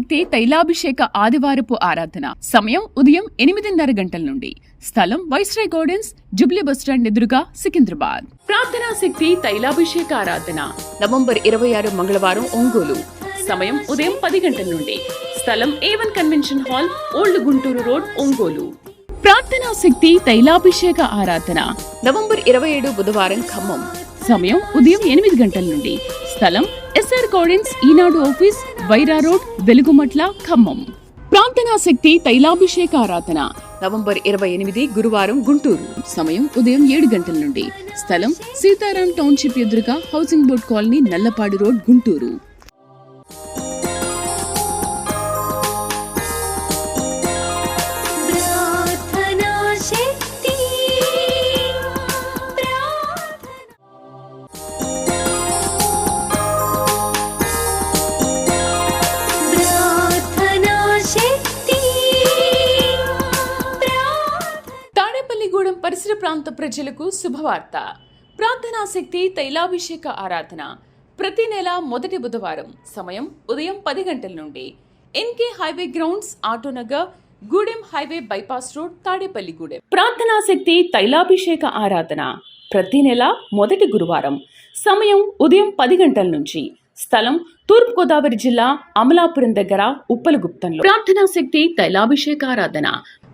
శక్తి తైలాభిషేక ఆదివారపు ఆరాధన. సమయం ఉదయం 8:30 గంటల నుండి. స్థలం వైస్రాయ్ గార్డెన్స్, జుబ్లీ బస్టాండ్ ఎదురుగా, సికింద్రాబాద్. ప్రార్థనా శక్తి తైలాభిషేక ఆరాధన నవంబర్ 26 మంగళవారం, ఒంగోలు. సమయం ఉదయం 10 గంటల నుండి. స్థలం A1 convention hall, old Guntur road, Ongole. ప్రార్థనా శక్తి తైలాభిషేక ఆరాధన నవంబర్ 27 బుధవారం, ఖమ్మం. సమయం ఉదయం 8 గంటల నుండి. స్థలం SR గార్డెన్స్, ఈనాడు ఆఫీస్, వైరా రోడ్, వెలుగుమట్ల, ఖమ్మం. ప్రార్థనా శక్తి తైలాభిషేక ఆరాధన నవంబర్ 28 గురువారం, గుంటూరు. సమయం ఉదయం 7 గంటల నుండి. స్థలం సీతారాం టౌన్షిప్ ఎదురుగా, housing board colony, Nallapadu road, Guntur. పరిసర ప్రాంత ప్రజలకు శుభవార్త. ప్రార్థనా శక్తి తైలాభిషేక ఆరాధన ప్రతి నెల మొదటి బుధవారం. సమయం ఉదయం 10 గంటల నుండి. NK highway grounds, Autonagar, Gudem highway bypass road, Tadepalligudem. ప్రార్థనా శక్తి తైలాభిషేక ఆరాధన ప్రతి నెల మొదటి గురువారం. సమయం ఉదయం 10 గంటల నుంచి. స్థలం తూర్పుగోదావరి జిల్లా, అమలాపురం దగ్గర, ఉప్పలగుప్తంలో. ప్రార్థనా శక్తి తైలాభిషేక ఆరాధన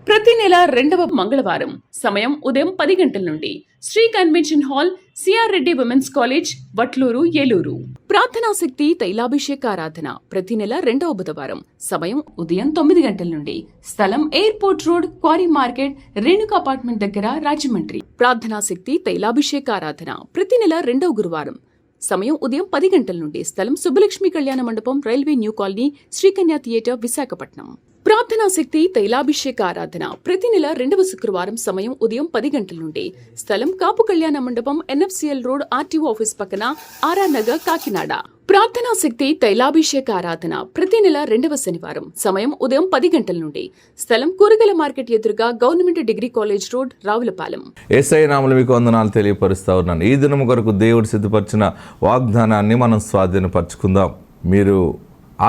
ప్రతి నెల 2వ మంగళవారం. సమయం ఉదయం 10 గంటల నుండి. Sri convention hall, C R Reddy women's college, Vatluru, Eluru. ప్రార్థనా శక్తి తైలాభిషేక ఆరాధన ప్రతి నెల 2వ బుధవారం. సమయం ఉదయం 9 గంటల నుండి. స్థలం airport road, quarry market, Renuka apartment దగ్గర, రాజమండ్రి. ప్రార్థనా శక్తి తైలాభిషేక ఆరాధన ప్రతి నెల 2వ గురువారం. సమయం ఉదయం 10 గంటల నుండి. స్థలం సుబ్బలక్ష్మి కళ్యాణ మండపం, railway new colony, Sri Kanya theatre, Visakhapatnam. ప్రార్థనా శక్తి తైలాభిషేక ఆరాధన ప్రతి నెల 2వ శుక్రవారం. సమయం ఉదయం 10 గంటల నుండి. స్థలం కాపు కళ్యాణ మండపం, NFCL రోడ్, RTO ఆఫీస్ పక్కన, RR నగర్, కాకినాడ. ప్రార్థనా శక్తి తైలాభిషేక ఆరాధన ప్రతి నెల 2వ శనివారం. సమయం ఉదయం 10 గంటల నుండి. స్థలం కూరగాయల మార్కెట్ ఎదురుగా, government degree college road, Ravulapalem. Yesayya నామములో మీకు వందనాలు తెలియపరుస్తా ఉన్నాను. ఈ దినం కొరకు దేవుడు సిద్ధపరిచిన వాగ్దానాన్ని మనం స్వాధీనపరచుకుందాం. మీరు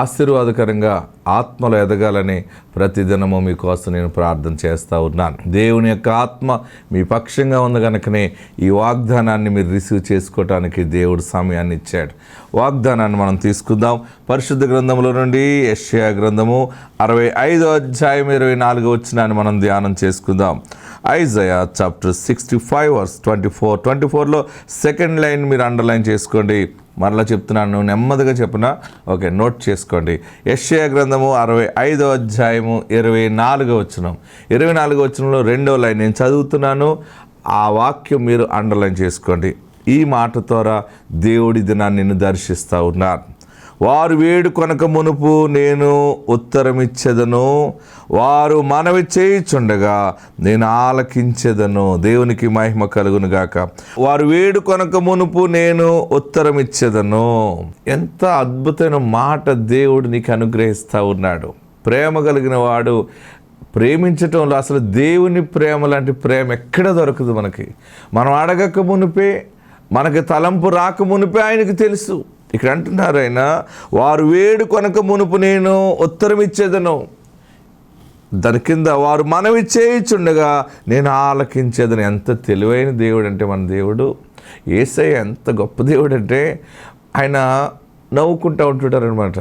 ఆశీర్వాదకరంగా ఆత్మలో ఎదగాలని ప్రతిదినము మీకోసం నేను ప్రార్థన చేస్తూ ఉన్నాను. దేవుని యొక్క ఆత్మ మీ పక్షంగా ఉంది కనుకనే ఈ వాగ్దానాన్ని మీరు రిసీవ్ చేసుకోవటానికి దేవుడు సమయాన్ని ఇచ్చాడు. వాగ్దానాన్ని మనం తీసుకుందాం. పరిశుద్ధ గ్రంథంలో నుండి యెషయా గ్రంథము 65వ అధ్యాయం 24వ వచనాన్ని మనం ధ్యానం చేసుకుందాం. ఐజయా చాప్టర్ 65 వర్స్ 24లో సెకండ్ లైన్ మీరు అండర్లైన్ చేసుకోండి. మరలా చెప్తున్నాను, నెమ్మదిగా చెప్పిన ఓకే, నోట్ చేసుకోండి. యెషయా గ్రంథము 65వ అధ్యాయము 24వ వచనం. 24వ వచనంలో 2వ లైన్ నేను చదువుతున్నాను. ఆ వాక్యం మీరు అండర్లైన్ చేసుకోండి. ఈ మాట ద్వారా దేవుడి దినాన్ని నిన్ను దర్శిస్తూ ఉన్నారు. వారు వేడుకొనక మునుపు నేను ఉత్తరమిచ్చేదను, వారు మనవి చేయుచుండగా నేను ఆలకించేదను. దేవునికి మహిమ కలుగును గాక. వారు వేడుకొనక మునుపు నేను ఉత్తరమిచ్చేదను. ఎంత అద్భుతమైన మాట దేవుడు నీకు అనుగ్రహిస్తూ ఉన్నాడు. ప్రేమ కలిగిన వాడు ప్రేమించటంలో అసలు దేవుని ప్రేమ లాంటి ప్రేమ ఎక్కడ దొరకదు మనకి. మనం అడగక మునిపే, మనకి తలంపు రాక మునిపే ఆయనకు తెలుసు. ఇక్కడ అంటున్నారు ఆయన, వారు వేడుకొనక మునుపు నేను ఉత్తరం ఇచ్చేదను. దాని కింద వారు మనవి చేయుచుండగా నేను ఆలకించేదని. ఎంత తెలివైన దేవుడు అంటే మన దేవుడు. యేసయ్య ఎంత గొప్ప దేవుడు అంటే ఆయన నవ్వుకుంటూ ఉంటుంటారు అనమాట.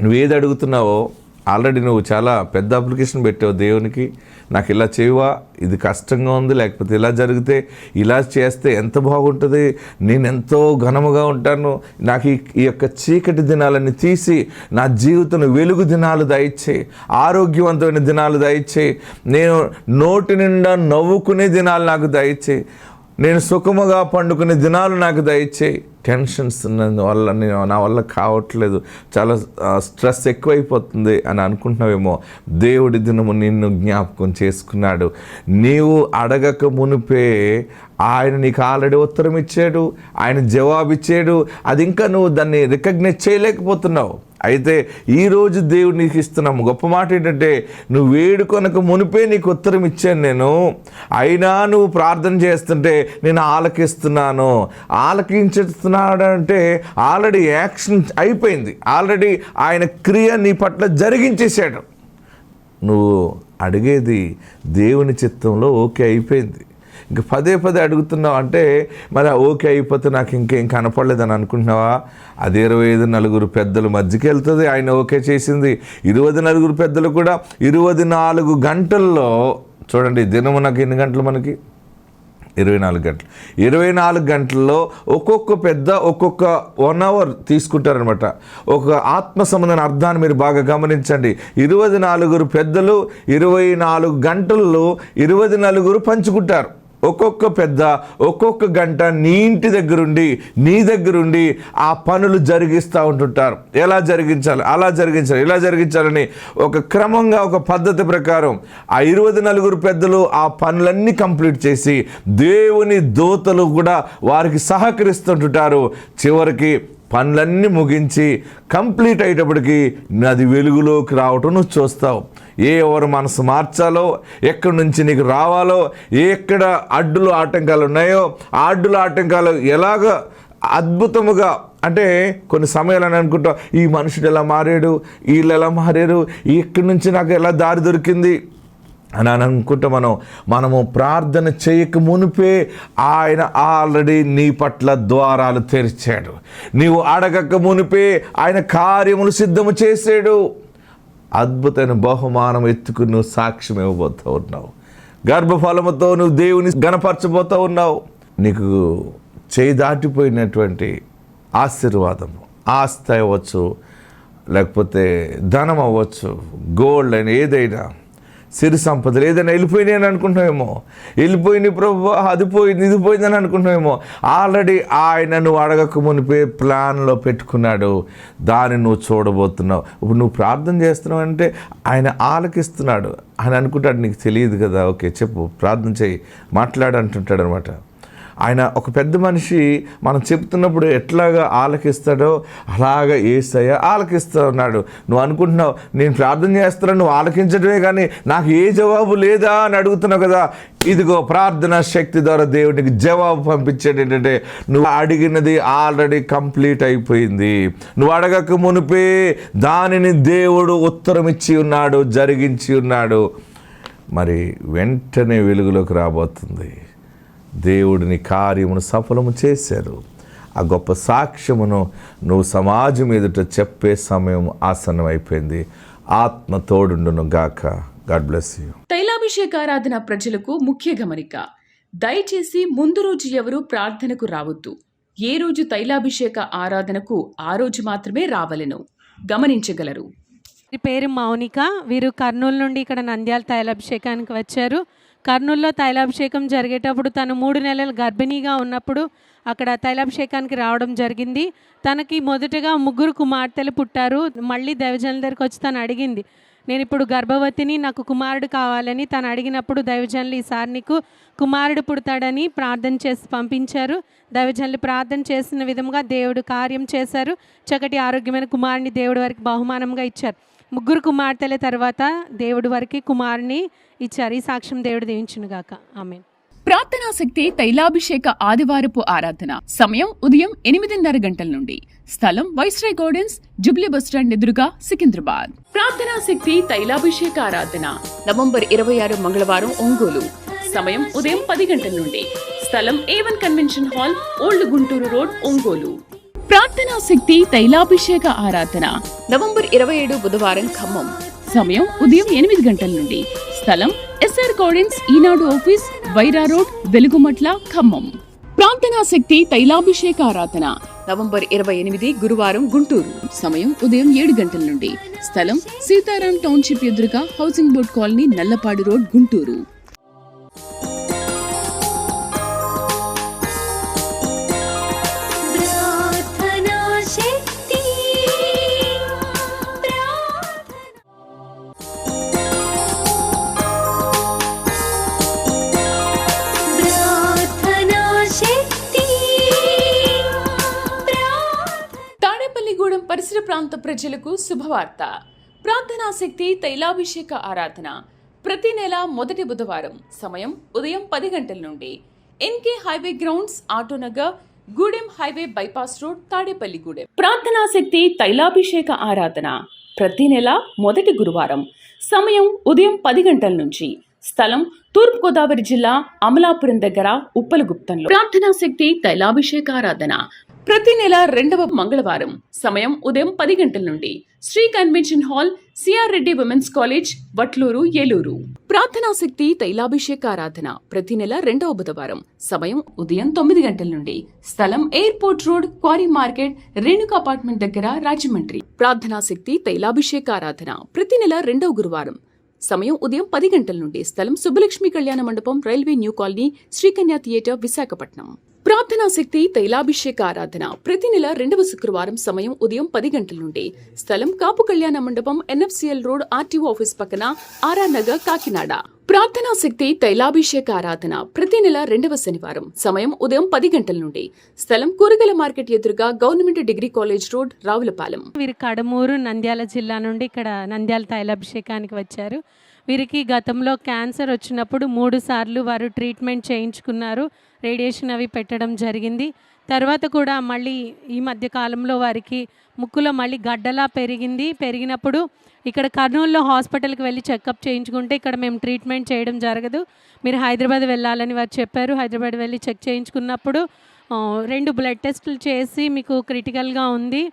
నువ్వేది అడుగుతున్నావో ఆల్రెడీ నువ్వు చాలా పెద్ద అప్లికేషన్ పెట్టావు దేవునికి. నాకు ఇలా చేయవా, ఇది కష్టంగా ఉంది, లేకపోతే ఇలా జరిగితే ఇలా చేస్తే ఎంత బాగుంటుంది, నేను ఎంతో ఘనముగా ఉంటాను, నాకు ఈ యొక్క చీకటి దినాలన్నీ తీసి నా జీవితం వెలుగు దినాలు దయచేయి, ఆరోగ్యవంతమైన దినాలు దయచేయి, నేను నోటి నిండా నవ్వుకునే దినాలు నాకు దయచేయి, నేను సుఖముగా పండుకునే దినాలు నాకు దయచేయి. టెన్షన్స్ వల్ల నా వల్ల కావట్లేదు, చాలా స్ట్రెస్ ఎక్కువైపోతుంది అని అనుకుంటున్నావేమో. దేవుడి దినము నిన్ను జ్ఞాపకం చేసుకున్నాడు. నీవు అడగక మునిపే ఆయన నీకు ఆల్రెడీ ఉత్తరం ఇచ్చాడు, ఆయన జవాబు ఇచ్చాడు. అది ఇంకా నువ్వు దాన్ని రికగ్నైజ్ చేయలేకపోతున్నావు. అయితే ఈరోజు దేవుడు నీకు ఇస్తున్నాము గొప్ప మాట ఏంటంటే, నువ్వు వేడుకొనక మునిపే నీకు ఉత్తరం ఇచ్చాను నేను, అయినా నువ్వు ప్రార్థన చేస్తుంటే నేను ఆలకిస్తున్నాను. ఆలకించేస్తున్నాను వస్తున్నాడంటే ఆల్రెడీ యాక్షన్ అయిపోయింది, ఆల్రెడీ ఆయన క్రియ నీ పట్ల జరిగించేశాడు. నువ్వు అడిగేది దేవుని చిత్తంలో ఓకే అయిపోయింది. ఇంక పదే పదే అడుగుతున్నావు అంటే మరి ఓకే అయిపోతే నాకు ఇంకేం కనపడలేదని అనుకుంటున్నావా? అది 25 పెద్దలు మధ్యకి వెళ్తుంది. ఆయన ఓకే చేసింది 24 పెద్దలు కూడా 24 గంటల్లో. చూడండి, దినము నాకు ఎన్ని గంటలు? మనకి 24 గంటలు. 24 గంటల్లో ఒక్కొక్క పెద్ద ఒక్కొక్క 1 అవర్ తీసుకుంటారనమాట. ఒక ఆత్మ సంబంధమైన అర్థాన్ని మీరు బాగా గమనించండి. 24 పెద్దలు 24 గంటల్లో 24 పంచుకుంటారు. ఒక్కొక్క పెద్ద ఒక్కొక్క గంట నీ ఇంటి దగ్గరుండి నీ దగ్గరుండి ఆ పనులు జరిగిస్తూ ఉంటుంటారు. ఎలా జరిగించాలి, అలా జరిగించాలి, ఇలా జరిగించాలని ఒక క్రమంగా ఒక పద్ధతి ప్రకారం ఆ 24 పెద్దలు ఆ పనులన్నీ కంప్లీట్ చేసి దేవుని దూతలు కూడా వారికి సహకరిస్తుంటుంటారు. చివరికి పనులన్నీ ముగించి కంప్లీట్ అయ్యేటప్పటికి అది వెలుగులోకి రావటం నువ్వు చూస్తావు. ఎవరు మనసు మార్చాలో, ఎక్కడి నుంచి నీకు రావాలో, ఎక్కడ అడ్డులు ఆటంకాలు ఉన్నాయో ఆ అడ్డుల ఆటంకాలు ఎలాగ అద్భుతముగా, అంటే కొన్ని సమయాలు అని అనుకుంటావు, ఈ మనుషుడు ఎలా మారాడు, వీళ్ళు ఎలా మారారు, ఇక్కడి నుంచి నాకు ఎలా దారి దొరికింది అని అనుకుంటే మనము ప్రార్థన చేయక మునిపే ఆయన ఆల్రెడీ నీ పట్ల ద్వారాలు తెరిచాడు. నీవు అడగక మునిపే ఆయన కార్యములు సిద్ధము చేసాడు. అద్భుతమైన బహుమానం ఎత్తుకుని నువ్వు సాక్ష్యం ఇవ్వబోతూ ఉన్నావు. గర్భఫలముతో నువ్వు దేవుని గణపరచబోతూ ఉన్నావు. నీకు చేయి దాటిపోయినటువంటి ఆశీర్వాదము, ఆస్తి అవ్వచ్చు, లేకపోతే ధనం అవ్వచ్చు, గోల్డ్ అని ఏదైనా, సిరి సంపదలు ఏదైనా వెళ్ళిపోయినాయి అని అనుకుంటున్నావేమో. వెళ్ళిపోయింది ప్రభు, అది పోయింది, ఇది పోయిందని అనుకుంటున్నావేమో. ఆల్రెడీ ఆయన నువ్వు అడగక మునిపే ప్లాన్లో పెట్టుకున్నాడు. దాన్ని నువ్వు చూడబోతున్నావు. ఇప్పుడు నువ్వు ప్రార్థన చేస్తున్నావు అంటే ఆయన ఆలకిస్తున్నాడు అని అనుకుంటాడు. నీకు తెలియదు కదా. ఓకే, చెప్పు, ప్రార్థన చేయి, మాట్లాడు అంటుంటాడు అనమాట. ఆయన ఒక పెద్ద మనిషి మనం చెప్తున్నప్పుడు ఎట్లాగా ఆలకిస్తాడో అలాగా యేసయ్య ఆలకిస్తూ ఉన్నాడు. నువ్వు అనుకుంటున్నావు నేను ప్రార్థన చేస్తున్నాను, నువ్వు ఆలకించడమే కానీ నాకు ఏ జవాబు లేదా అని అడుగుతున్నావు కదా. ఇదిగో ప్రార్థన శక్తి ద్వారా దేవుడికి జవాబు పంపించాడు. ఏంటంటే నువ్వు అడిగినది ఆల్రెడీ కంప్లీట్ అయిపోయింది. నువ్వు అడగక మునిపే దానిని దేవుడు ఉత్తరం ఇచ్చి ఉన్నాడు, జరిగించి ఉన్నాడు. మరి వెంటనే వెలుగులోకి రాబోతుంది. దేవుడిని కార్యమును సఫలము చేశారు. ఆ గొప్ప సాక్ష్యమును నువ్వు సమాజం ఎదుట చెప్పే సమయం ఆసన్నమైపోయింది. ఆత్మ తోడుండును గాక. God bless you. తైలాభిషేకారాధన ప్రజలకు ముఖ్య గమనిక. దయచేసి ముందు రోజు ఎవరు ప్రార్థనకు రావద్దు. ఏ రోజు తైలాభిషేక ఆరాధనకు ఆ రోజు మాత్రమే రావలెను గమనించగలరు. వీరి పేరు మౌనిక. వీరు కర్నూలు నుండి ఇక్కడ నంద్యాల తైలాభిషేకానికి వచ్చారు. కర్నూలులో తైలాభిషేకం జరిగేటప్పుడు తను 3 నెలలు గర్భిణీగా ఉన్నప్పుడు అక్కడ తైలాభిషేకానికి రావడం జరిగింది. తనకి మొదటగా 3 కుమార్తెలు పుట్టారు. మళ్ళీ దైవజనుల దగ్గరికి వచ్చి తను అడిగింది, నేను ఇప్పుడు గర్భవతిని, నాకు కుమారుడు కావాలని తను అడిగినప్పుడు దైవజనులు ఈసారి నీకు కుమారుడు పుడతాడని ప్రార్థన చేసి పంపించారు. దైవజనులు ప్రార్థన చేసిన విధంగా దేవుడు కార్యం చేశారు. చక్కటి ఆరోగ్యమైన కుమారుని దేవుడి వారికి బహుమానంగా ఇచ్చారు. 3 కుమార్తెల తర్వాత దేవుడి వారికి కుమారుని ఇచ్చారు. ఈ సాక్ష్యం దేవుడు దీవించునుగాక. ఆమేన్. ప్రార్థనా శక్తి తైలాభిషేక ఆదివారపు ఆరాధన సమయం ఉదయం 8:30 గంటల నుండి. స్థలం వైస్రాయ్ గార్డెన్స్, జుబ్లీ బస్టాండ్ ఎదురుగా, సికింద్రాబాద్. ప్రార్థనా శక్తి తైలాభిషేక ఆరాధన నవంబర్ 26 మంగళవారం, ఒంగోలు. సమయం ఉదయం 10 గంటల నుండి. స్థలం A1 convention hall, old Guntur road, Ongole. ప్రార్థనా శక్తి తైలాభిషేక ఆరాధన నవంబర్ 27 బుధవారం, ఖమ్మం. సమయం ఉదయం 8 గంటల నుండి. స్థలం SR గార్డెన్స్, ఈనాడు ఆఫీస్, వైరా రోడ్, వెలుగుమట్ల, ఖమ్మం. ప్రార్థనా శక్తి తైలాభిషేక ఆరాధన నవంబర్ 28 గురువారం, గుంటూరు. సమయం ఉదయం 7 గంటల నుండి. స్థలం సీతారాం టౌన్షిప్ ఎదురుగా, housing board colony, Nallapadu road, Guntur. పరిసర ప్రాంత ప్రజలకు శుభవార్త. ప్రార్థనా శక్తి తైలాభిషేక ఆరాధన ప్రతి నెల మొదటి బుధవారం. సమయం ఉదయం 10 గంటల నుండి. NK highway grounds, Autonagar, Gudem highway bypass road Tadepalligudem. ప్రార్థనా శక్తి తైలాభిషేక ఆరాధన ప్రతి నెల మొదటి గురువారం. సమయం ఉదయం 10 గంటల నుంచి. స్థలం తూర్పుగోదావరి జిల్లా అమలాపురం దగ్గర ఉప్పలగుప్తంలో. ప్రార్థనా శక్తి తైలాభిషేక ఆరాధన ప్రతి నెల రెండవ మంగళవారం. సమయం ఉదయం 10 గంటల నుండి. Sri convention hall, C R Reddy women's college, Vatluru, Eluru. ప్రార్థనా శక్తి తైలాభిషేక ఆరాధన ప్రతి నెల రెండవ బుధవారం. సమయం ఉదయం 9 గంటల నుండి. స్థలం airport road, quarry market, Renuka apartment దగ్గర, రాజమండ్రి. ప్రార్థనా శక్తి తైలాభిషేక ఆరాధన ప్రతి నెల రెండవ గురువారం. సమయం ఉదయం 10 గంటల నుండి. స్థలం సుబ్బలక్ష్మి కళ్యాణ మండపం, railway new colony, Srikanya theatre, Visakhapatnam. ప్రార్థనా శక్తి తైలాభిషేక ఆరాధన ప్రతి నెల రెండవ శుక్రవారం. సమయం ఉదయం 10 గంటల నుండి. స్థలం కాపు కళ్యాణ మండపం, ఎన్ఎఫ్సిఎల్ రోడ్, ఆర్టీఓ ఆఫీస్ పక్కన, ఆర్ఆర్ నగర్, కాకినాడ. ప్రార్థనా శక్తి తైలాభిషేక ఆరాధన ప్రతి నెల రెండవ శనివారం. సమయం ఉదయం 10 గంటల నుండి. స్థలం కూరగాయల మార్కెట్ ఎదురుగా, government degree college road, Ravulapalem. వీరు కడమూరు, నంద్యాల జిల్లా నుండి ఇక్కడ నంద్యాల తైలాభిషేకానికి వచ్చారు. వీరికి గతంలో క్యాన్సర్ వచ్చినప్పుడు 3 సార్లు వారు ట్రీట్మెంట్ చేయించుకున్నారు. రేడియేషన్ అవి పెట్టడం జరిగింది. తర్వాత కూడా మళ్ళీ ఈ మధ్య కాలంలో వారికి ముక్కులో మళ్ళీ గడ్డలా పెరిగినప్పుడు ఇక్కడ కర్నూలులో హాస్పిటల్కి వెళ్ళి చెకప్ చేయించుకుంటే ఇక్కడ మేము ట్రీట్మెంట్ చేయడం జరగదు, మీరు హైదరాబాద్ వెళ్ళాలని వారు చెప్పారు. హైదరాబాద్ వెళ్ళి చెక్ చేయించుకున్నప్పుడు 2 బ్లడ్ టెస్టులు చేసి మీకు క్రిటికల్గా ఉంది,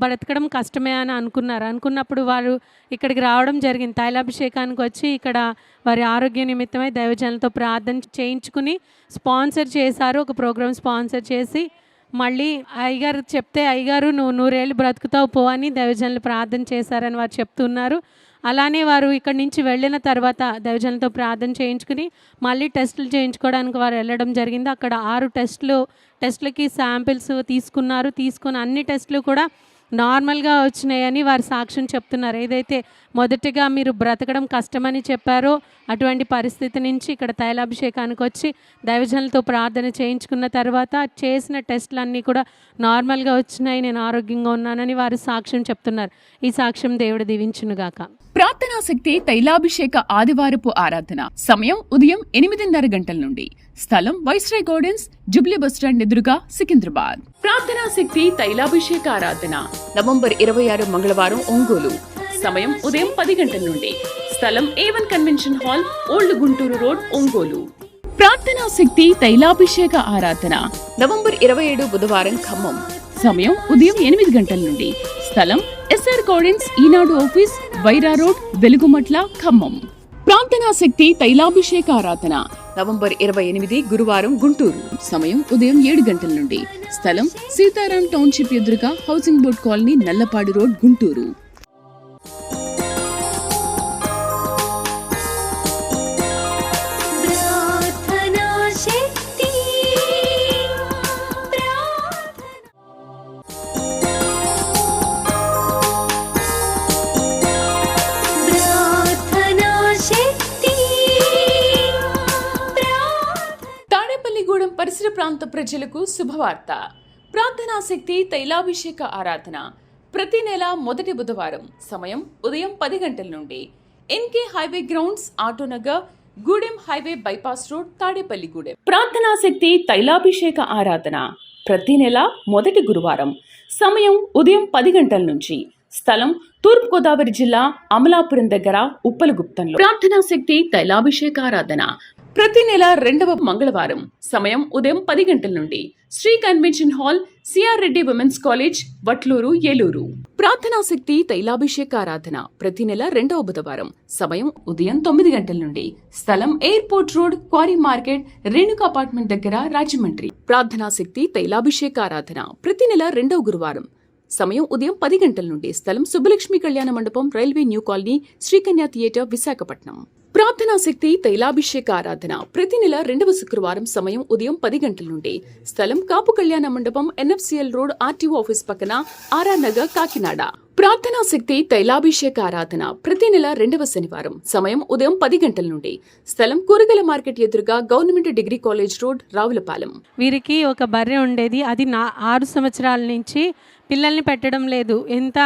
బ్రతకడం కష్టమే అని అనుకున్నప్పుడు వారు ఇక్కడికి రావడం జరిగింది. తైలాభిషేకానికి వచ్చి ఇక్కడ వారి ఆరోగ్య నిమిత్తమై దైవజనులతో ప్రార్థన చేయించుకుని స్పాన్సర్ చేశారు. ఒక ప్రోగ్రామ్ స్పాన్సర్ చేసి మళ్ళీ అయ్యగారు చెప్తే, అయ్యగారు నువ్వు 100 ఏళ్ళు బ్రతుకుతావు పో అని దైవజనులు ప్రార్థన చేశారని వారు చెప్తున్నారు. అలానే వారు ఇక్కడి నుంచి వెళ్ళిన తర్వాత దైవజనులతో ప్రార్థన చేయించుకుని మళ్ళీ టెస్టులు చేయించుకోవడానికి వారు వెళ్ళడం జరిగింది. అక్కడ 6 టెస్టులకి శాంపిల్స్ తీసుకుని అన్ని టెస్టులు కూడా నార్మల్గా వచ్చినాయని వారు సాక్ష్యం చెప్తున్నారు. ఏదైతే మొదటిగా మీరు బ్రతకడం కష్టమని చెప్పారో అటువంటి పరిస్థితి నుంచి ఇక్కడ తైలాభిషేకానికి వచ్చి దైవజనులతో ప్రార్థన చేయించుకున్న తర్వాత చేసిన టెస్టులన్నీ కూడా నార్మల్గా వచ్చినాయి, నేను ఆరోగ్యంగా ఉన్నానని వారు సాక్ష్యం చెప్తున్నారు. ఈ సాక్ష్యం దేవుడు దీవించునుగాక. ప్రార్థనా శక్తి తైలాభిషేక ఆదివారపు ఆరాధన సమయం ఉదయం 8:30 గంటల నుండి. స్థలం వైస్రాయ్ గార్డెన్స్, జుబ్లీ బస్టాండ్ ఎదురుగా, సికింద్రాబాద్. ప్రార్థనా శక్తి తైలాభిషేక ఆరాధన నవంబర్ 26 మంగళవారం, ఒంగోలు. సమయం ఉదయం 10 గంటల నుండి. స్థలం A1 convention hall, old Guntur road, Ongole. ప్రార్థనా శక్తి తైలాభిషేక ఆరాధన నవంబర్ 27 బుధవారం, ఖమ్మం. సమయం ఉదయం 8 గంటల నుండి. స్థలం ఎస్ఆర్ గార్డెన్స్, ఈనాడు ఆఫీస్, వైరా రోడ్, వెలుగుమట్ల, ఖమ్మం. ప్రార్థనా శక్తి తైలాభిషేక ఆరాధన నవంబర్ 28 గురువారం, గుంటూరు. సమయం ఉదయం 7 గంటల నుండి. స్థలం సీతారాం టౌన్షిప్ ఎదురుగా, housing board colony, Nallapadu road, Guntur. Tadepalligudem పరిసర ప్రాంత ప్రజలకు శుభవార్త. ప్రార్థనా శక్తి తైలాభిషేక ఆరాధన ప్రతి నెల మొదటి బుధవారం. సమయం ఉదయం 10 గంటల నుండి. NK highway grounds, Autonagar, Gudem highway bypass road, Tadepalligudem. ప్రార్థనా శక్తి తైలాభిషేక ఆరాధన ప్రతి నెల మొదటి గురువారం. సమయం ఉదయం 10 గంటల నుంచి. స్థలం తూర్పుగోదావరి జిల్లా అమలాపురం దగ్గర, ఉప్పలగుప్తంలో. ప్రార్థనా శక్తి తైలాభిషేక ఆరాధన ప్రతి నెల రెండవ మంగళవారం. సమయం ఉదయం 10 గంటల నుండి. Sri convention hall, C R Reddy women's college, Vatluru, Eluru. ప్రార్థనా శక్తి తైలాభిషేక ఆరాధన ప్రతి నెల రెండవ బుధవారం. సమయం ఉదయం 9 గంటల నుండి. స్థలం airport road, quarry market, Renuka apartment దగ్గర, రాజమండ్రి. ప్రార్థనా శక్తి తైలాభిషేక ఆరాధన ప్రతి నెల రెండవ గురువారం. సమయం ఉదయం 10 గంటల నుండి. స్థలం సుబ్బలక్ష్మి కళ్యాణ మండపం, railway new colony, Srikanya theatre, Visakhapatnam. ప్రార్థనా శక్తి తైలాభిషేక ఆరాధన ప్రతి నెల రెండవ శుక్రవారం. సమయం ఉదయం 10 గంటల నుండి. స్థలం కాపు కళ్యాణ మండపం, ఎన్ఎఫ్సిఎల్ రోడ్, ఆర్టీఓ ఆఫీస్ పక్కన, ఆర్ఆర్ నగర్, కాకినాడ. ప్రార్థనా శక్తి తైలాభిషేక ఆరాధన ప్రతి నెల రెండవ శనివారం. సమయం ఉదయం 10 గంటల నుండి. స్థలం కూరగాయల మార్కెట్ ఎదురుగా, government degree college road, Ravulapalem. వీరికి ఒక బర్రె ఉండేది, అది 6 సంవత్సరాల నుంచి పిల్లల్ని పెట్టడం లేదు. ఎంత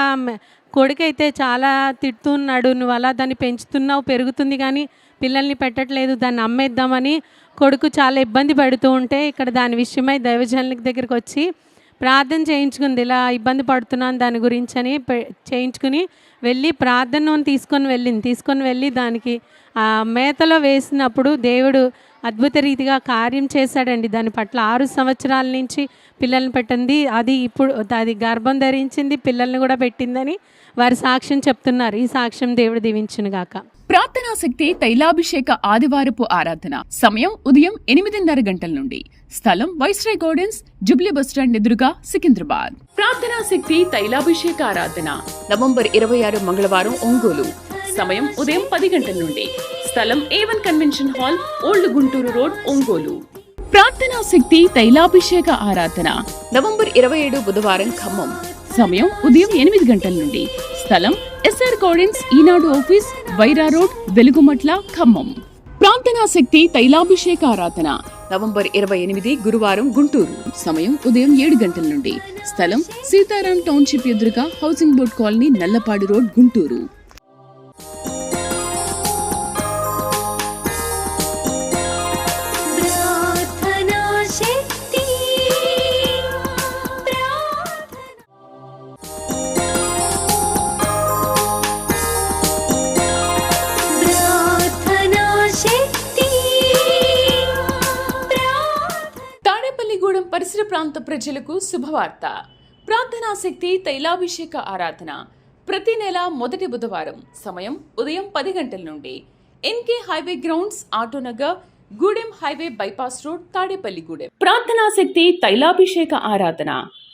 కొడుకైతే చాలా తిడుతున్నాడు, నువ్వు అలా దాన్ని పెంచుతున్నావు, పెరుగుతుంది కానీ పిల్లల్ని పెట్టట్లేదు, దాన్ని అమ్మేద్దామని కొడుకు చాలా ఇబ్బంది పడుతూ ఉంటే ఇక్కడ దాని విషయమై దైవజనుల దగ్గరికి వచ్చి ప్రార్థన చేయించుకుంది. ఇలా ఇబ్బంది పడుతున్నాను దాని గురించి అని చేయించుకుని వెళ్ళి ప్రార్థనను తీసుకొని వెళ్ళి దానికి మేతలో వేసినప్పుడు దేవుడు అద్భుత రీతిగా కార్యం చేశాడండి. దాని పట్ల 6 సంవత్సరాల నుంచి పిల్లల్ని పెట్టింది. అది గర్భం ధరించింది, పిల్లల్ని కూడా పెట్టిందని వారి సాక్ష్యం చెప్తున్నారు. ఈ సాక్ష్యం దేవుడు దీవించును గాక. ప్రార్థనా శక్తి తైలాభిషేక ఆదివారపు ఆరాధన సమయం ఉదయం 8:30 గంటల నుండి. స్థలం వైస్రాయ్ గార్డెన్స్, జుబ్లీ బస్టాండ్ ఎదురుగా, సికింద్రాబాద్. ప్రార్థనా శక్తి తైలాభిషేక ఆరాధన నవంబర్ 26 మంగళవారం, ఒంగోలు. సమయం ఉదయం 10 గంటల నుండి. స్థలం A1 convention hall, old Guntur road, Ongole. ప్రార్థనా శక్తి తైలాభిషేక ఆరాధన నవంబర్ 27 బుధవారం, ఖమ్మం. సమయం ఉదయం 8 గంటల నుండి. స్థలం SR గార్డెన్స్, ఈనాడు ఆఫీస్, వైరా రోడ్, వెలుగుమట్ల, ఖమ్మం. ప్రార్థనా శక్తి తైలాభిషేక ఆరాధన నవంబర్ 28 గురువారం, గుంటూరు. సమయం ఉదయం 7 గంటల నుండి. స్థలం సీతారాం టౌన్షిప్ ఎదురుగా, housing board colony, Nallapadu road, Guntur. పరిసర ప్రాంత ప్రజలకు శుభవార్త. ప్రార్థనా శక్తి తైలాభిషేక ఆరాధన ప్రతి నెల మొదటి బుధవారం. సమయం ఉదయం 10 గంటల నుండి. NK highway grounds, Autonagar, Gudem highway bypass road, Tadepalligudem. ప్రార్థనా శక్తి తైలాభిషేక ఆరాధన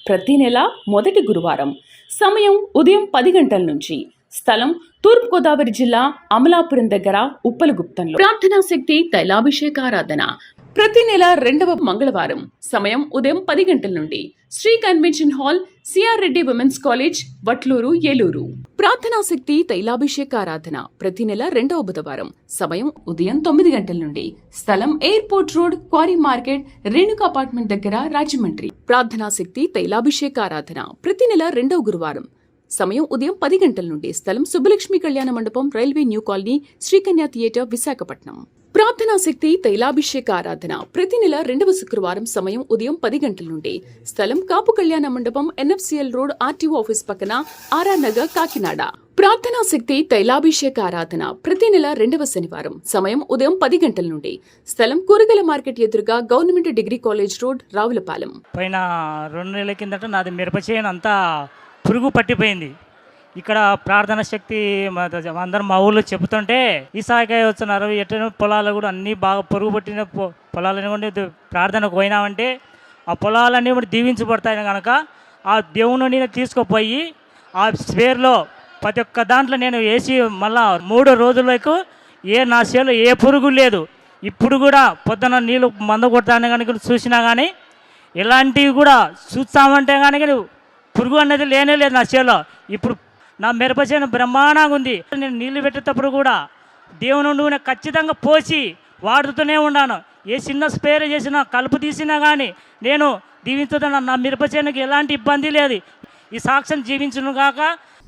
ప్రతి నెల మొదటి గురువారం. సమయం ఉదయం 10 గంటల నుంచి. స్థలం తూర్పుగోదావరి జిల్లా, అమలాపురం దగ్గర, ఉప్పలగుప్తంలో. ప్రార్థనా శక్తి తైలాభిషేక ఆరాధన ప్రతి నెల 2వ మంగళవారం. సమయం ఉదయం 10 గంటల నుండి. Sri convention hall, C R Reddy women's college, Vatluru, Eluru. ప్రార్థనా శక్తి తైలాభిషేక ఆరాధన ప్రతి నెల 2వ బుధవారం. సమయం ఉదయం 9 గంటల నుండి. స్థలం airport road, quarry market, Renuka apartment దగ్గర, రాజమండ్రి. ప్రార్థనా శక్తి తైలాభిషేక ఆరాధన ప్రతి నెల 2వ గురువారం. సమయం ఉదయం 10 గంటల నుండి. స్థలం సుబ్బలక్ష్మి కళ్యాణ మండపం, railway new colony, Sri Kanya theatre, Visakhapatnam. ప్రార్థనా శక్తి తైలాభిషేక ఆరాధన ప్రతి నెల 2వ శుక్రవారం. సమయం ఉదయం 10 గంటల నుండి. స్థలం కాపు కళ్యాణ మండపం, NFCL రోడ్, RTO ఆఫీస్ పక్కన, RR నగర్, కాకినాడ. ప్రార్థనా శక్తి తైలాభిషేక ఆరాధన ప్రతి నెల 2వ శనివారం. సమయం ఉదయం 10 గంటల నుండి. స్థలం కూరగాయల మార్కెట్ ఎదురుగా, government degree college road, Ravulapalem. పైన 2 నెలల కిందట నాది మిరప చేను అంతా పురుగు పట్టిపోయింది. ఇక్కడ ప్రార్థన శక్తి అందరూ మా ఊళ్ళో చెబుతుంటే ఈసారికాయ వస్తున్నారు, ఎట్లా పొలాలు కూడా అన్నీ బాగా పురుగు పట్టిన పొలాలని కూడా ప్రార్థనకు పోయినామంటే ఆ పొలాలన్నీ కూడా దీవించబడతాయి కనుక ఆ దేవుని నేను తీసుకుపోయి ఆ స్పేర్లో ప్రతి ఒక్క దాంట్లో నేను వేసి మళ్ళా 3 రోజులకు నా చేలో ఏ పురుగు లేదు. ఇప్పుడు కూడా పొద్దున నీళ్ళు మందు కొడతాను కనుక చూసినా కానీ ఇలాంటివి కూడా చూస్తామంటే కానీ పురుగు అనేది లేనే లేదు నా చేలో. ఇప్పుడు నా మిరప చేను బ్రహ్మాండంగా ఉంది. నేను నీళ్లు పెట్టేటప్పుడు కూడా దేవుని నూనె ఖచ్చితంగా పోసి వాడుతూనే ఉన్నాను. ఏ చిన్న స్ప్రే చేసినా, కలుపు తీసినా కానీ నేను దీవించుతాను. నా మిరప చేనుకి ఎలాంటి ఇబ్బంది లేదు. ఈ సాక్ష్యం జీవించును గాక.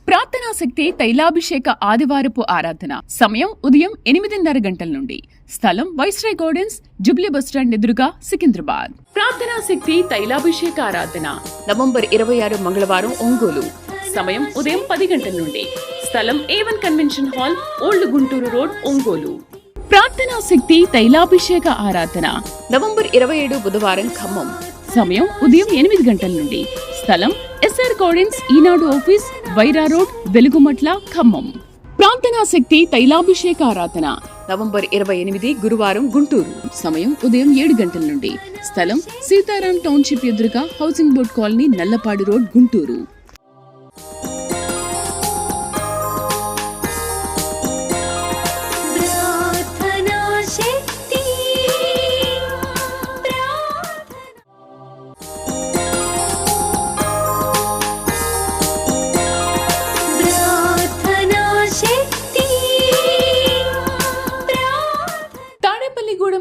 ప్రార్థనా శక్తి తైలాభిషేక ఆదివారపు ఆరాధన సమయం ఉదయం 8:30 గంటల నుండి. స్థలం వైస్రాయ్ గార్డెన్స్, జుబ్లీ బస్టాండ్ ఎదురుగా, సికింద్రాబాద్. ప్రార్థనా శక్తి తైలాభిషేక ఆరాధన నవంబర్ 26 మంగళవారం, ఒంగోలు. సమయం ఉదయం 10 గంటల నుండి. స్థలం A1 convention hall, old Guntur road, Ongole. ప్రార్థనా శక్తి తైలాభిషేక ఆరాధన నవంబర్ 27 బుధవారం, ఖమ్మం. సమయం ఉదయం 8 గంటల నుండి. స్థలం SR గార్డెన్స్, ఈనాడు ఆఫీస్, వైరా రోడ్, వెలుగుమట్ల, ఖమ్మం. ప్రార్థనా శక్తి తైలాభిషేక ఆరాధన నవంబర్ 28 గురువారం, గుంటూరు. సమయం ఉదయం 7 గంటల నుండి. స్థలం సీతారాం టౌన్షిప్ ఎదురుగా, housing board colony, Nallapadu road, Guntur.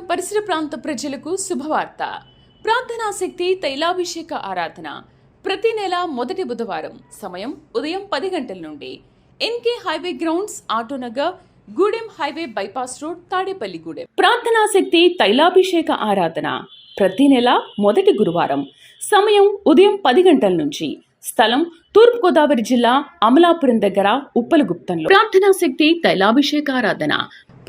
పరిసర ప్రాంత ప్రజలకు శుభవార్త. ప్రార్థనా శక్తి తైలాభిషేక ఆరాధన ప్రతి నెల మొదటి బుధవారం సమయం ఉదయం 10 గంటల నుండి NK highway grounds, Autonagar, Gudem highway bypass road, Tadepalligudem. ప్రార్థనా శక్తి తైలాభిషేక ఆరాధన ప్రతి నెల మొదటి గురువారం సమయం ఉదయం 10 గంటల నుంచి. స్థలం తూర్పుగోదావరి జిల్లా అమలాపురం దగ్గర ఉప్పలగుప్తంలో. ప్రార్థనా శక్తి తైలాభిషేక ఆరాధన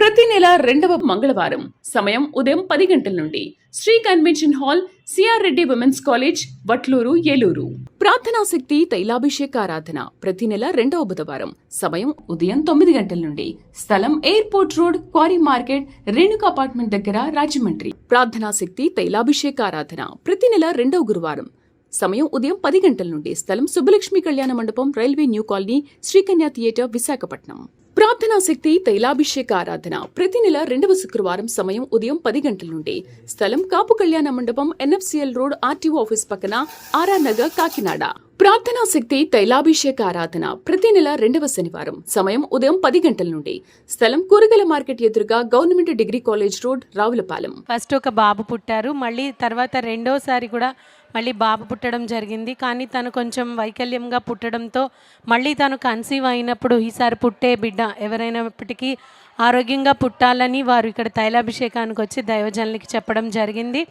ప్రతి నెల రెండవ మంగళవారం సమయం ఉదయం 10 గంటల నుండి. Sri convention hall, C R Reddy women's college, Vatluru, Eluru. ప్రార్థనా శక్తి తైలాభిషేక ఆరాధన ప్రతి నెల రెండవ బుధవారం సమయం ఉదయం 9 గంటల నుండి. స్థలం airport road, quarry market, Renuka apartment దగ్గర, రాజమండ్రి. ప్రార్థనా శక్తి తైలాభిషేక ఆరాధన ప్రతి నెల రెండవ గురువారం సమయం ఉదయం 10 గంటల నుండి. స్థలం సుబ్బలక్ష్మి కళ్యాణ మండపం, railway new colony, Srikanya theatre, Visakhapatnam. ప్రార్థనా శక్తి తైలాభిషేక ఆరాధన ప్రతి నెల రెండవ శుక్రవారం సమయం ఉదయం 10 గంటల నుండి. స్థలం కాపు కళ్యాణ మండపం, ఎన్ఎఫ్సిఎల్ రోడ్, ఆర్టీఓ ఆఫీస్ పక్కన, ఆర్ఆర్ నగర్, కాకినాడ. ప్రార్థనా శక్తి తైలాభిషేక ఆరాధన ప్రతి నెల రెండవ శనివారం సమయం ఉదయం 10 గంటల నుండి. స్థలం కూరగాయల మార్కెట్ ఎదురుగా, government degree college road, Ravulapalem. First ఒక బాబు పుట్టారు, మళ్ళీ తర్వాత రెండోసారి కూడా మళ్ళీ బాబు పుట్టడం జరిగింది. కానీ తను కొంచెం వైకల్యంగా పుట్టడంతో మళ్ళీ తను కన్సీవ్ అయినప్పుడు ఈసారి పుట్టే బిడ్డ ఎవరైనప్పటికీ ఆరోగ్యంగా పుట్టాలని వారు ఇక్కడ తైలాభిషేకానికి వచ్చి దైవజనులకి చెప్పడం జరిగింది.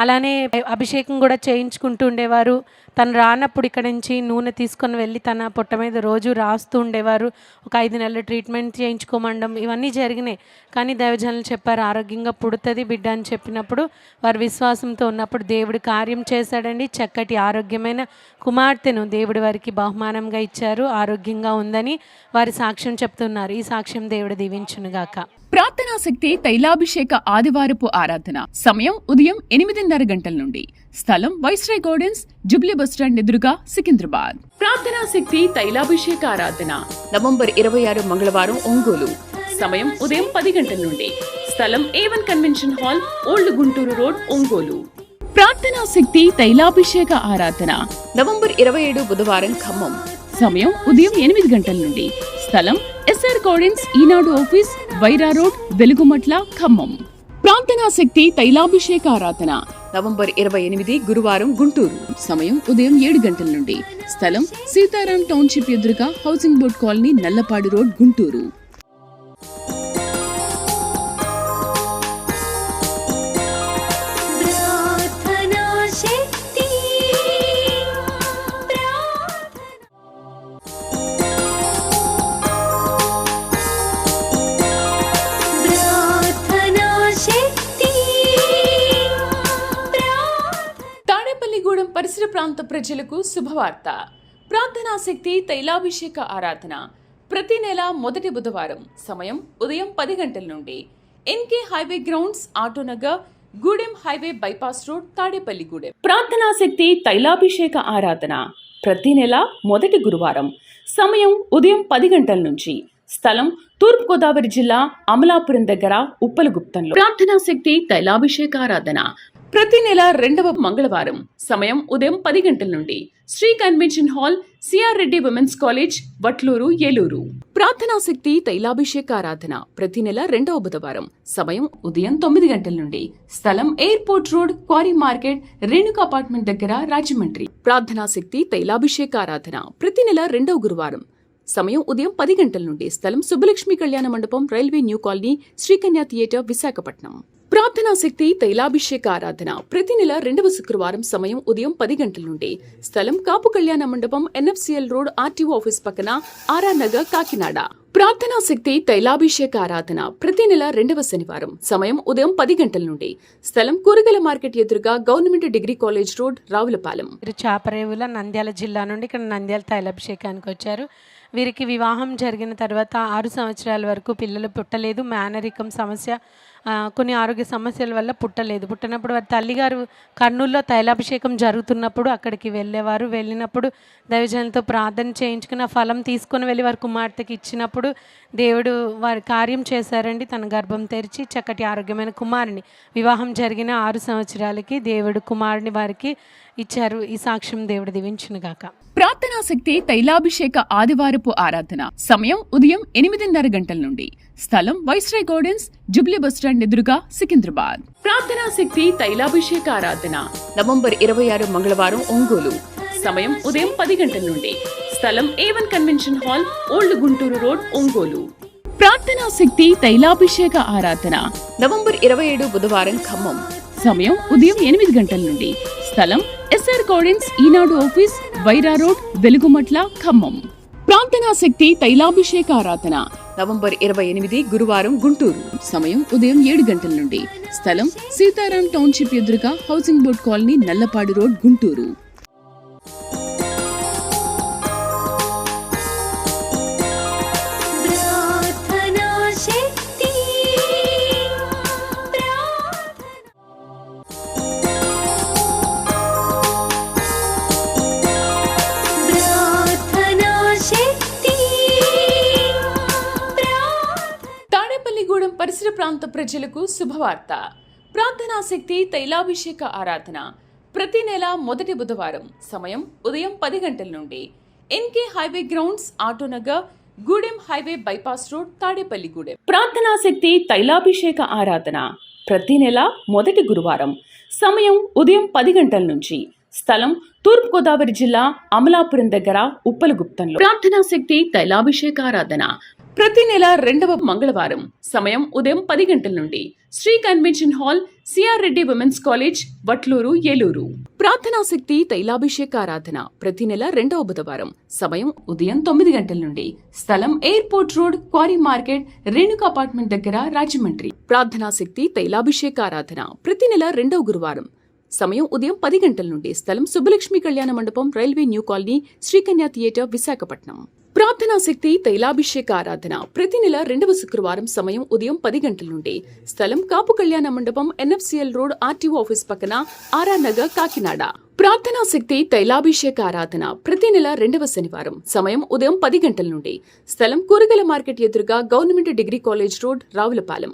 అలానే అభిషేకం కూడా చేయించుకుంటూ ఉండేవారు. తను రానప్పుడు ఇక్కడ నుంచి నూనె తీసుకొని వెళ్ళి తన పొట్ట మీద రోజు రాస్తూ ఉండేవారు. ఒక 5 నెలలు ట్రీట్మెంట్ చేయించుకోమండం ఇవన్నీ జరిగినాయి. కానీ దైవజనులు చెప్పారు ఆరోగ్యంగా పుడుతుంది బిడ్డ అని చెప్పినప్పుడు వారు విశ్వాసంతో ఉన్నప్పుడు దేవుడు కార్యం చేశాడండి. చక్కటి ఆరోగ్యమైన కుమార్తెను దేవుడు వారికి బహుమానంగా ఇచ్చారు. ఆరోగ్యంగా ఉందని వారి సాక్ష్యం చెప్తున్నారు. ఈ సాక్ష్యం దేవుడు దీవించునుగాక. ప్రార్థనా శక్తి తైలాభిషేక ఆదివారపు ఆరాధన సమయం ఉదయం 8:30 గంటల నుండి. స్థలం వైస్రాయ్ గార్డెన్స్, జుబ్లీ బస్టాండ్ ఎదురుగా, సికింద్రాబాద్. ప్రార్థనా శక్తి తైలాభిషేక ఆరాధన నవంబర్ 26 మంగళవారం, ఒంగోలు. సమయం ఉదయం 10 గంటల నుండి. స్థలం A1 convention hall, old Guntur road, Ongole. ప్రార్థనా శక్తి తైలాభిషేక ఆరాధన నవంబర్ 27 బుధవారం, ఖమ్మం. సమయం ఉదయం 8 గంటల నుండి. స్థలం ఎస్ఆర్ గార్డెన్స్, ఈనాడు ఆఫీస్, వైరా రోడ్, వెలుగుమట్ల, ఖమ్మం. ప్రార్థనా శక్తి తైలాభిషేక ఆరాధన నవంబర్ 28 గురువారం, గుంటూరు. సమయం ఉదయం 7 గంటల నుండి. స్థలం సీతారాం టౌన్షిప్ ఎదురుగా, housing board colony, Nallapadu road, Guntur. Tadepalligudem పరిసర ప్రాంత ప్రజలకు శుభవార్త. ప్రార్థనా శక్తి తైలాభిషేక ఆరాధన ప్రతి నెల మొదటి బుధవారం సమయం ఉదయం 10 గంటల నుండి. NK highway grounds, Autonagar, Gudem highway bypass road, Tadepalligudem. ప్రార్థనా శక్తి తైలాభిషేక ఆరాధన ప్రతి నెల మొదటి గురువారం సమయం ఉదయం 10 గంటల నుంచి. స్థలం తూర్పుగోదావరి జిల్లా అమలాపురం దగ్గర, ఉప్పలగుప్తంలో. ప్రార్థనా శక్తి తైలాభిషేక ఆరాధన ప్రతి నెల రెండవ మంగళవారం సమయం ఉదయం 10 గంటల నుండి. Sri convention hall, C R Reddy women's college, Vatluru, Eluru. ప్రార్థనా శక్తి తైలాభిషేక ఆరాధన ప్రతి నెల రెండవ బుధవారం సమయం ఉదయం 9 గంటల నుండి. స్థలం airport road, quarry market, Renuka apartment దగ్గర, రాజమండ్రి. ప్రార్థనా శక్తి తైలాభిషేక ఆరాధన ప్రతి నెల రెండవ గురువారం సమయం ఉదయం 10 గంటల నుండి. స్థలం సుబ్బలక్ష్మి కళ్యాణ మండపం, railway new colony, Srikanya theatre, Visakhapatnam. ప్రార్థనా శక్తి తైలాభిషేక ఆరాధన ప్రతి నెల రెండవ శుక్రవారం సమయం ఉదయం 10 గంటల నుండి. స్థలం కాపు కళ్యాణ మండపం, ఎన్ఎఫ్సిఎల్ రోడ్, ఆర్టీఓ ఆఫీస్ పక్కన, ఆర్ఆర్ నగర్, కాకినాడ. ప్రార్థనా శక్తి తైలాభిషేక ఆరాధన ప్రతి నెల రెండవ శనివారం సమయం ఉదయం 10 గంటల నుండి. స్థలం కూరగాయల మార్కెట్ ఎదురుగా, government degree college road, Ravulapalem. Chaparevula Nandyal జిల్లా నుండి ఇక్కడ నంద్యాల తైలాభిషేకానికి వచ్చారు. వీరికి వివాహం జరిగిన తర్వాత 6 సంవత్సరాల వరకు పిల్లలు పుట్టలేదు. మేనరికం సమస్య, కొన్ని ఆరోగ్య సమస్యల వల్ల పుట్టినప్పుడు వారి తల్లిగారు కర్నూలులో తైలాభిషేకం జరుగుతున్నప్పుడు అక్కడికి వెళ్ళేవారు. వెళ్ళినప్పుడు దైవజనులతో ప్రార్థన చేయించుకుని ఆ ఫలం తీసుకొని వెళ్ళి వారి కుమార్తెకి ఇచ్చినప్పుడు దేవుడు వారి కార్యం చేశారండి. తన గర్భం తెరిచి చక్కటి ఆరోగ్యమైన కుమారుని, వివాహం జరిగిన 6 సంవత్సరాలకి దేవుడు కుమారుని వారికి ఇచ్చారు. ఈ సాక్ష్యం దేవుడు దీవించునుగాక. ప్రార్థనా శక్తి తైలాభిషేక ఆదివారపు ఆరాధన సమయం ఉదయం 8:30 గంటల నుండి. స్థలం వైస్రాయ్ గార్డెన్స్, జుబ్లీ బస్టాండ్ ఎదురుగా, సికింద్రాబాద్. ప్రార్థనా శక్తి తైలాభిషేక ఆరాధన నవంబర్ 26 మంగళవారం, ఒంగోలు. సమయం ఉదయం 10 గంటల నుండి. స్థలం A1 convention hall, old Guntur road, Ongole. ప్రార్థనా శక్తి తైలాభిషేక ఆరాధన నవంబర్ 27 బుధవారం ఖమ్మం. సమయం ఉదయం 8 గంటల నుండి. స్థలం SR గార్డెన్స్, ఈనాడు ఆఫీస్, వైరా రోడ్, వెలుగుమట్ల, ఖమ్మం. ప్రార్థనా శక్తి తైలాభిషేక ఆరాధన నవంబర్ 28 గురువారం గుంటూరు. సమయం ఉదయం 7 గంటల నుండి. స్థలం సీతారాం టౌన్షిప్ ఎదురుగా housing board colony, Nallapadu road, Guntur. Tadepalligudem పరిసర ప్రాంత ప్రజలకు శుభవార్త. ప్రార్థనా శక్తి తైలాభిషేక ఆరాధన ప్రతి నెల మొదటి బుధవారం. సమయం ఉదయం 10 గంటల నుండి. NK highway grounds, Autonagar, Gudem highway bypass road, Tadepalligudem. ప్రార్థనా శక్తి తైలాభిషేక ఆరాధన ప్రతి నెల మొదటి గురువారం. సమయం ఉదయం 10 గంటల నుంచి. స్థలం తూర్పుగోదావరి జిల్లా అమలాపురం దగ్గర, ఉప్పలగుప్తంలో. ప్రార్థనా శక్తి తైలాభిషేక ఆరాధన ప్రతి నెల 2వ మంగళవారం. సమయం ఉదయం 10 గంటల నుండి. Sri convention hall, C R Reddy women's college, Vatluru, Eluru. ప్రార్థనా శక్తి తైలాభిషేక ఆరాధన ప్రతి నెల 2వ బుధవారం. సమయం ఉదయం 9 గంటల నుండి. స్థలం airport road, quarry market, Renuka apartment దగ్గర, రాజమండ్రి. ప్రార్థనా శక్తి తైలాభిషేక ఆరాధన ప్రతి నెల 2వ గురువారం. సమయం ఉదయం 10 గంటల నుండి. స్థలం సుబ్బలక్ష్మి కళ్యాణ మండపం, railway new colony, Sri Kanya theatre, Visakhapatnam. ప్రార్థనా శక్తి తైలాభిషేక ఆరాధన ప్రతి నెల 2వ శుక్రవారం. సమయం ఉదయం 10 గంటల నుండి. స్థలం కాపు కళ్యాణ మండపం, NFCL రోడ్, RTO ఆఫీస్ పక్కన, RR నగర్, కాకినాడ. ప్రార్థనా శక్తి తైలాభిషేక ఆరాధన ప్రతి నెల 2వ శనివారం. సమయం ఉదయం 10 గంటల నుండి. స్థలం కూరగాయల మార్కెట్ ఎదురుగా, government degree college road, Ravulapalem.